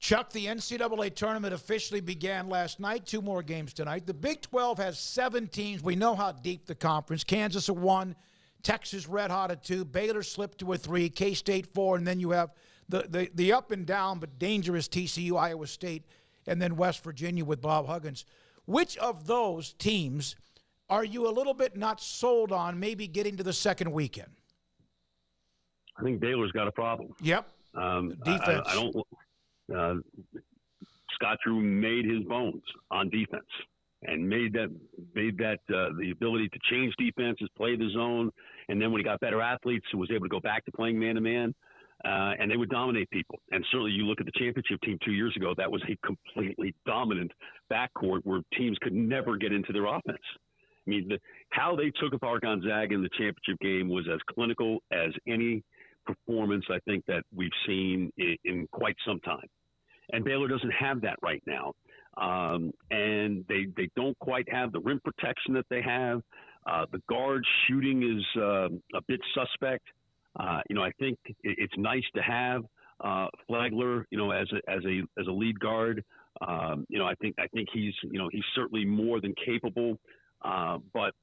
Chuck, the NCAA tournament officially began last night. 2 more games tonight. The Big 12 has 7 teams. We know how deep the conference. Kansas at 1, Texas red hot at 2, Baylor slipped to a 3, K-State 4, and then you have the up and down but dangerous TCU, Iowa State, and then West Virginia with Bob Huggins. Which of those teams are you a little bit not sold on maybe getting to the second weekend? I think Baylor's got a problem. Yep. Defense. I don't. Scott Drew made his bones on defense and made that the ability to change defenses, play the zone, and then when he got better athletes, he was able to go back to playing man-to-man, and they would dominate people. And certainly you look at the championship team 2 years ago, that was a completely dominant backcourt where teams could never get into their offense. I mean, how they took apart Gonzaga in the championship game was as clinical as any performance I think that we've seen in quite some time. And Baylor doesn't have that right now. And they don't quite have the rim protection that they have. The guard shooting is a bit suspect. I think it's nice to have Flagler, as a lead guard. I think he's certainly more than capable. But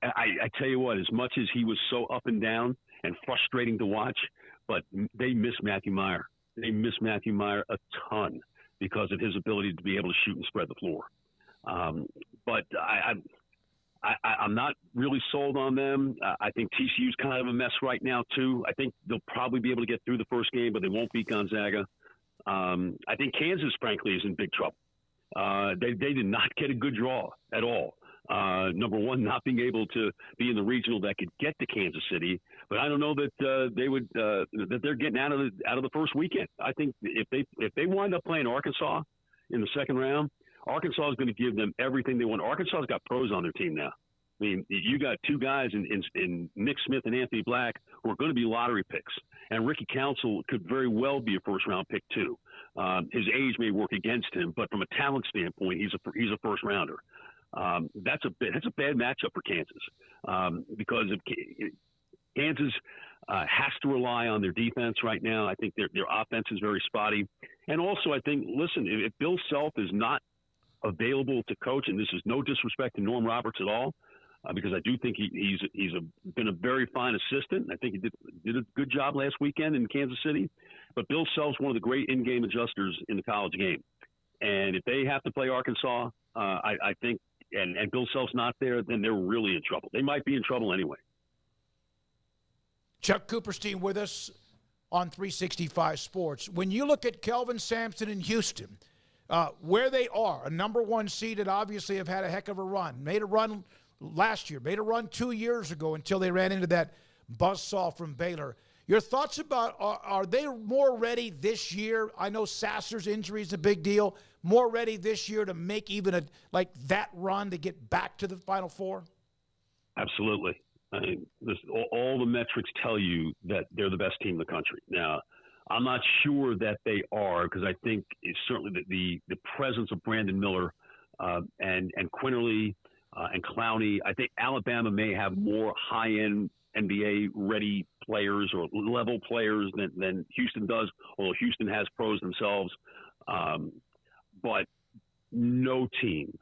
I tell you what, as much as he was so up and down and frustrating to watch, but they miss Matthew Meyer. They miss Matthew Meyer a ton because of his ability to be able to shoot and spread the floor. But I'm not really sold on them. I think TCU's kind of a mess right now, too. I think they'll probably be able to get through the first game, but they won't beat Gonzaga. I think Kansas, frankly, is in big trouble. They did not get a good draw at all. Number one, not being able to be in the regional that could get to Kansas City, but I don't know that they would that they're getting out of the first weekend. I think if they wind up playing Arkansas in the second round, Arkansas is going to give them everything they want. Arkansas's got pros on their team now. I mean, you got 2 guys in Nick Smith and Anthony Black who are going to be lottery picks, and Ricky Council could very well be a first round pick too. His age may work against him, but from a talent standpoint, he's a first rounder. That's a bad matchup for Kansas because Kansas has to rely on their defense right now. I think their offense is very spotty, and also I think if Bill Self is not available to coach, and this is no disrespect to Norm Roberts at all, because I do think he's been a very fine assistant. I think he did a good job last weekend in Kansas City, but Bill Self's one of the great in-game adjusters in the college game, and if they have to play Arkansas, I think. And Bill Self's not there, then they're really in trouble. They might be in trouble anyway. Chuck Cooperstein with us on 365 Sports. When you look at Kelvin Sampson in Houston, where they are, a number 1 seeded, obviously have had a heck of a run. Made a run last year, made a run 2 years ago until they ran into that buzzsaw from Baylor. Your thoughts about, are they more ready this year? I know Sasser's injury is a big deal. More ready this year to make even that run to get back to the Final Four? Absolutely. I mean, all the metrics tell you that they're the best team in the country. Now, I'm not sure that they are, because I think it's certainly the presence of Brandon Miller and Quinterly and Clowney. I think Alabama may have more high-end NBA-ready players or level players than Houston does, although Houston has pros themselves. But no team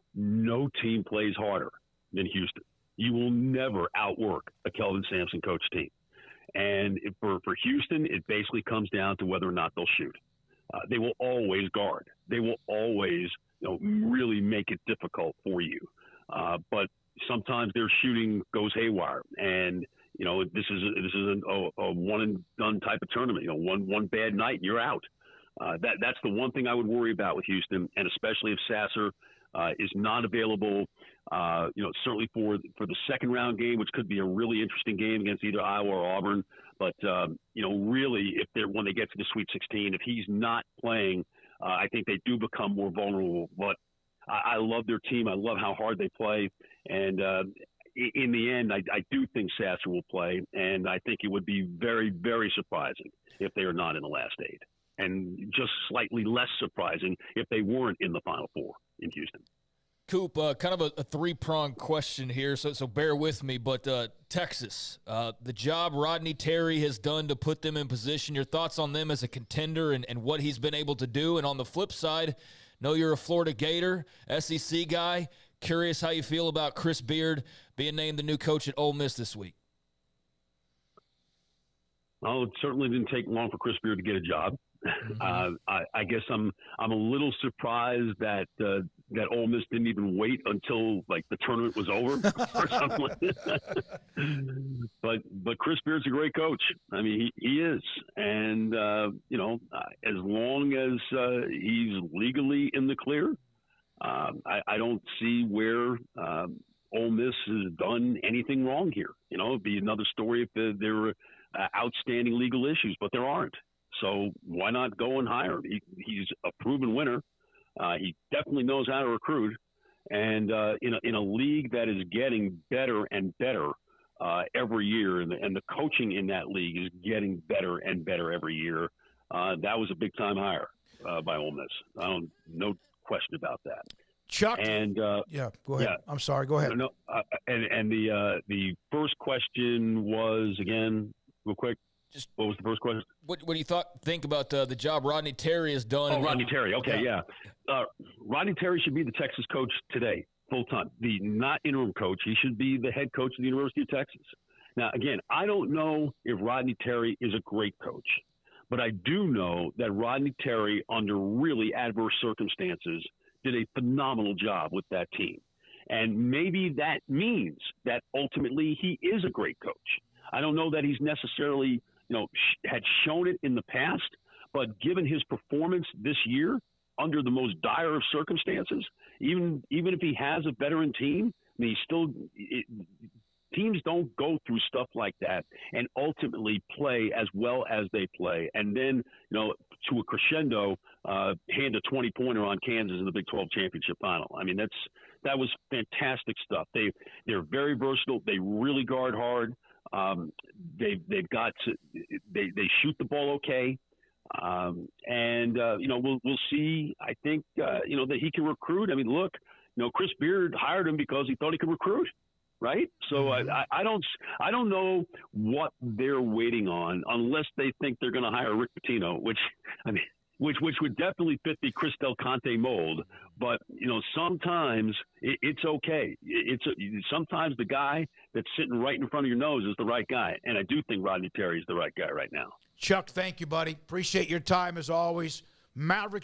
plays harder than Houston. You will never outwork a Kelvin Sampson coach team. And for Houston, it basically comes down to whether or not they'll shoot. They will always guard. They will always really make it difficult for you. But sometimes their shooting goes haywire. And this isn't a one and done type of tournament. One bad night and you're out. That's the one thing I would worry about with Houston, and especially if Sasser is not available. Certainly for the second round game, which could be a really interesting game against either Iowa or Auburn. But really, when they get to the Sweet 16, if he's not playing, I think they do become more vulnerable. But I love their team. I love how hard they play, and in the end, I do think Sasser will play, and I think it would be very, very surprising if they are not in the last 8, and just slightly less surprising if they weren't in the Final Four in Houston. Coop, kind of a three-pronged question here, so bear with me. But Texas, the job Rodney Terry has done to put them in position, your thoughts on them as a contender and what he's been able to do? And on the flip side, know you're a Florida Gator, SEC guy. Curious how you feel about Chris Beard being named the new coach at Ole Miss this week. Well, it certainly didn't take long for Chris Beard to get a job. I guess I'm a little surprised that that Ole Miss didn't even wait until like the tournament was over or something like that. But Chris Beard's a great coach. I mean, he is, and as long as he's legally in the clear, I don't see where Ole Miss has done anything wrong here. It'd be another story if there were outstanding legal issues, but there aren't. So why not go and hire him? He's a proven winner. He definitely knows how to recruit. And in a league that is getting better and better every year, and the coaching in that league is getting better and better every year, that was a big-time hire by Ole Miss. No question about that. Chuck? And yeah, go ahead. Yeah. I'm sorry. Go ahead. No, and the first question was, again, real quick, what was the first question? What do you think about the job Rodney Terry has done? Oh, Rodney Terry. Okay, yeah. Rodney Terry should be the Texas coach today, full time. The not interim coach. He should be the head coach of the University of Texas. Now, again, I don't know if Rodney Terry is a great coach, but I do know that Rodney Terry, under really adverse circumstances, did a phenomenal job with that team. And maybe that means that ultimately he is a great coach. I don't know that he's necessarily had shown it in the past, but given his performance this year under the most dire of circumstances, even if he has a veteran team, I mean, teams don't go through stuff like that and ultimately play as well as they play. And then, to a crescendo, hand a 20-pointer on Kansas in the Big 12 championship final. I mean, that was fantastic stuff. They're very versatile. They really guard hard. They shoot the ball okay, and we'll see. I think that he can recruit. I mean, look, Chris Beard hired him because he thought he could recruit, right? So I don't know what they're waiting on unless they think they're going to hire Rick Pitino, which would definitely fit the Chris Del Conte mold. But sometimes it's okay. Sometimes the guy that's sitting right in front of your nose is the right guy, and I do think Rodney Terry is the right guy right now. Chuck, thank you, buddy. Appreciate your time as always. Mavericks